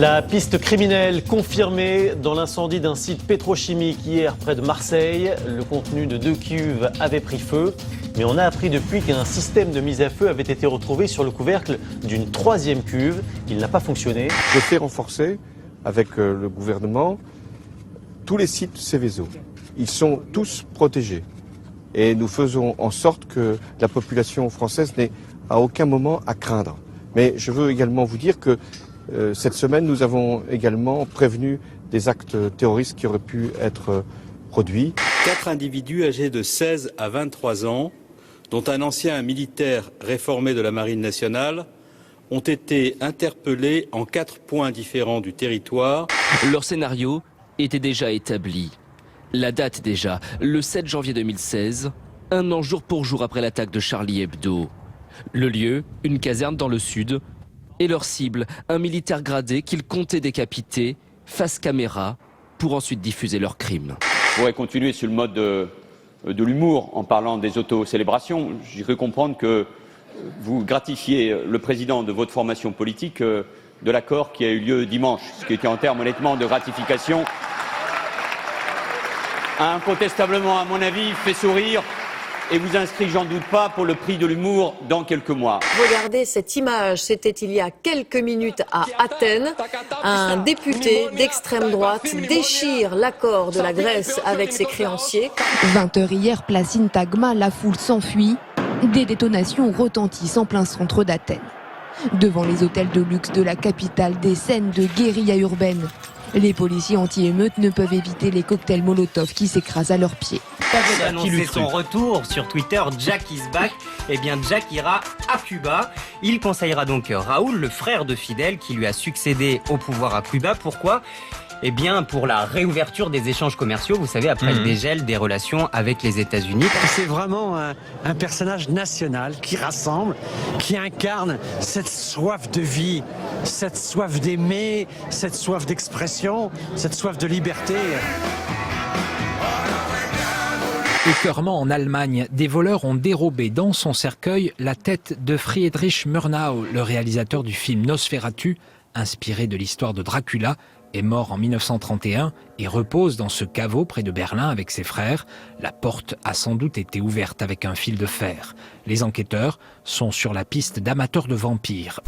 La piste criminelle confirmée dans l'incendie d'un site pétrochimique hier près de Marseille. Le contenu de 2 cuves avait pris feu. Mais on a appris depuis qu'un système de mise à feu avait été retrouvé sur le couvercle d'une 3e cuve. Il n'a pas fonctionné. Je fais renforcer avec le gouvernement tous les sites Seveso. Ils sont tous protégés. Et nous faisons en sorte que la population française n'ait à aucun moment à craindre. Mais je veux également vous dire que cette semaine, nous avons également prévenu des actes terroristes qui auraient pu être produits. 4 individus âgés de 16 à 23 ans, dont un ancien militaire réformé de la Marine nationale, ont été interpellés en 4 points différents du territoire. Leur scénario était déjà établi. La date déjà, le 7 janvier 2016, un an jour pour jour après l'attaque de Charlie Hebdo. Le lieu, une caserne dans le sud, et leur cible, un militaire gradé qu'ils comptaient décapiter face caméra pour ensuite diffuser leurs crimes. Je pourrais continuer sur le mode de l'humour en parlant des autocélébrations. J'ai cru comprendre que vous gratifiez le président de votre formation politique de l'accord qui a eu lieu dimanche, ce qui était en termes honnêtement de gratification incontestablement, à mon avis, fait sourire et vous inscrit, j'en doute pas, pour le prix de l'humour dans quelques mois. Regardez cette image, c'était il y a quelques minutes à Athènes. Un député d'extrême droite déchire l'accord de la Grèce avec ses créanciers. 20h hier, place Syntagma, la foule s'enfuit. Des détonations retentissent en plein centre d'Athènes. Devant les hôtels de luxe de la capitale, des scènes de guérilla urbaine. Les policiers anti-émeutes ne peuvent éviter les cocktails Molotov qui s'écrasent à leurs pieds. Qui annonçait son retour sur Twitter, Jack is back. Eh bien, Jack ira à Cuba. Il conseillera donc Raoul, le frère de Fidel, qui lui a succédé au pouvoir à Cuba. Pourquoi ? Eh bien, pour la réouverture des échanges commerciaux, vous savez, après le dégel des relations avec les États-Unis. C'est vraiment un personnage national qui rassemble, qui incarne cette soif de vie, cette soif d'aimer, cette soif d'expression, cette soif de liberté. Écœurement en Allemagne, des voleurs ont dérobé dans son cercueil la tête de Friedrich Murnau, le réalisateur du film Nosferatu, inspiré de l'histoire de Dracula, est mort en 1931 et repose dans ce caveau près de Berlin avec ses frères. La porte a sans doute été ouverte avec un fil de fer. Les enquêteurs sont sur la piste d'amateurs de vampires.